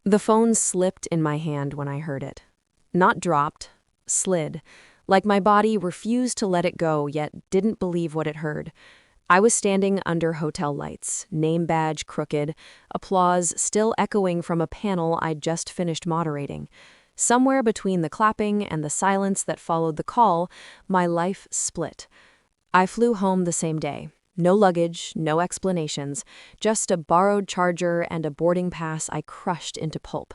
The phone slipped in my hand when I heard it. Not dropped, slid, like my body refused to let it go yet didn't believe what it heard. I was standing under hotel lights, name badge crooked, applause still echoing from a panel I'd just finished moderating. Somewhere between the clapping and the silence that followed the call, my life split. I flew home the same day. No luggage, no explanations, just a borrowed charger and a boarding pass I crushed into pulp.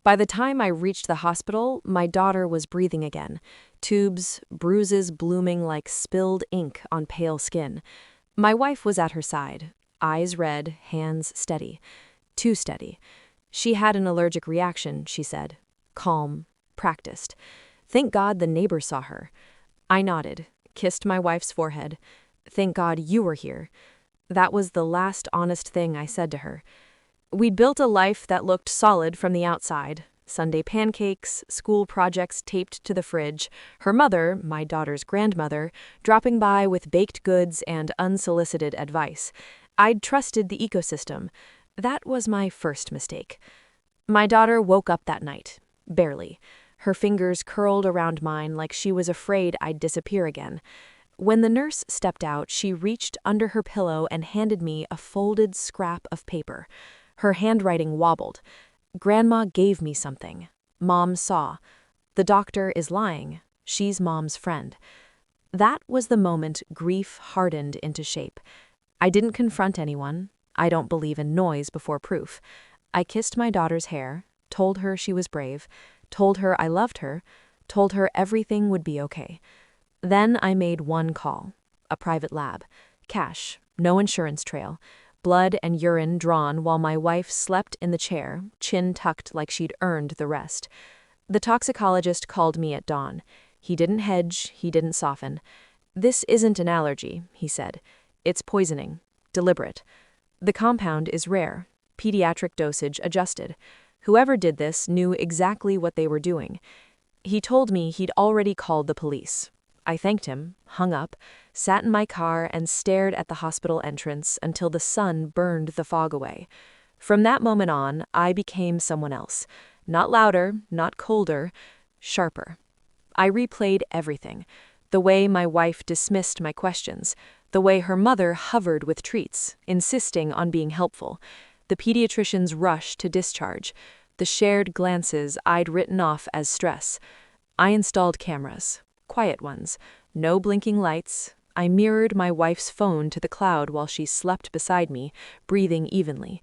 By the time I reached the hospital, my daughter was breathing again. Tubes, bruises blooming like spilled ink on pale skin. My wife was at her side, eyes red, hands steady. Too steady. She had an allergic reaction, she said. Calm, practiced. Thank God the neighbor saw her. I nodded, kissed my wife's forehead. Thank God you were here. That was the last honest thing I said to her. We'd built a life that looked solid from the outside. Sunday pancakes, school projects taped to the fridge, her mother, my daughter's grandmother, dropping by with baked goods and unsolicited advice. I'd trusted the ecosystem. That was my first mistake. My daughter woke up that night, barely. Her fingers curled around mine like she was afraid I'd disappear again. When the nurse stepped out, she reached under her pillow and handed me a folded scrap of paper. Her handwriting wobbled. Grandma gave me something. Mom saw. The doctor is lying. She's Mom's friend. That was the moment grief hardened into shape. I didn't confront anyone. I don't believe in noise before proof. I kissed my daughter's hair, told her she was brave, told her I loved her, told her everything would be okay. Then I made one call, a private lab, cash, no insurance trail, blood and urine drawn while my wife slept in the chair, chin tucked like she'd earned the rest. The toxicologist called me at dawn. He didn't hedge, he didn't soften. This isn't an allergy, he said. It's poisoning, deliberate. The compound is rare, pediatric dosage adjusted. Whoever did this knew exactly what they were doing. He told me he'd already called the police. I thanked him, hung up, sat in my car and stared at the hospital entrance until the sun burned the fog away. From that moment on, I became someone else. Not louder, not colder, sharper. I replayed everything. The way my wife dismissed my questions. The way her mother hovered with treats, insisting on being helpful. The pediatrician's rush to discharge. The shared glances I'd written off as stress. I installed cameras. Quiet ones, no blinking lights. I mirrored my wife's phone to the cloud while she slept beside me, breathing evenly.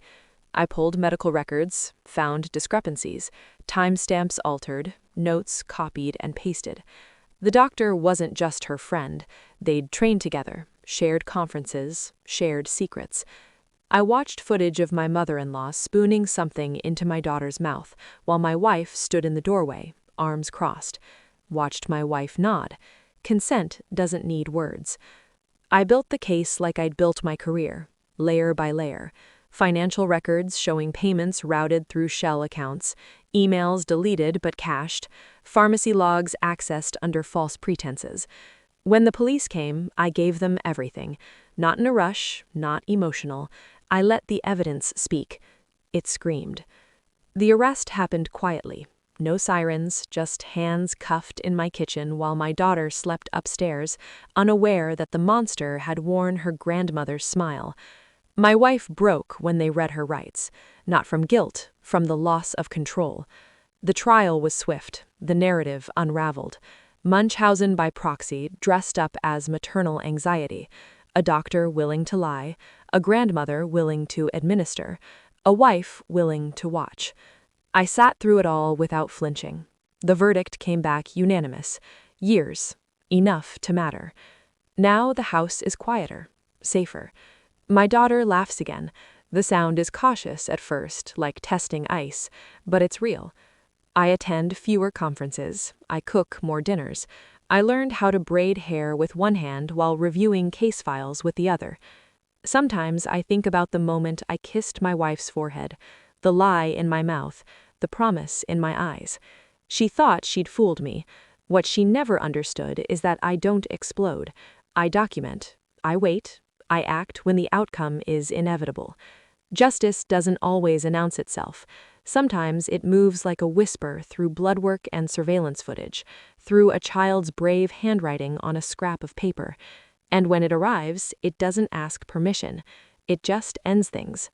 I pulled medical records, found discrepancies, timestamps altered, notes copied and pasted. The doctor wasn't just her friend. They'd trained together, shared conferences, shared secrets. I watched footage of my mother-in-law spooning something into my daughter's mouth while my wife stood in the doorway, arms crossed. Watched my wife nod. Consent doesn't need words. I built the case like I'd built my career, layer by layer. Financial records showing payments routed through shell accounts, emails deleted but cached, pharmacy logs accessed under false pretenses. When the police came, I gave them everything. Not in a rush, not emotional. I let the evidence speak. It screamed. The arrest happened quietly. No sirens, just hands cuffed in my kitchen while my daughter slept upstairs, unaware that the monster had worn her grandmother's smile. My wife broke when they read her rights, not from guilt, from the loss of control. The trial was swift, the narrative unraveled. Munchausen by proxy, dressed up as maternal anxiety. A doctor willing to lie, a grandmother willing to administer, a wife willing to watch. I sat through it all without flinching. The verdict came back unanimous. Years. Enough to matter. Now the house is quieter, safer. My daughter laughs again. The sound is cautious at first, like testing ice, but it's real. I attend fewer conferences. I cook more dinners. I learned how to braid hair with one hand while reviewing case files with the other. Sometimes I think about the moment I kissed my wife's forehead. The lie in my mouth, the promise in my eyes. She thought she'd fooled me. What she never understood is that I don't explode. I document. I wait. I act when the outcome is inevitable. Justice doesn't always announce itself. Sometimes it moves like a whisper through bloodwork and surveillance footage, through a child's brave handwriting on a scrap of paper. And when it arrives, it doesn't ask permission. It just ends things.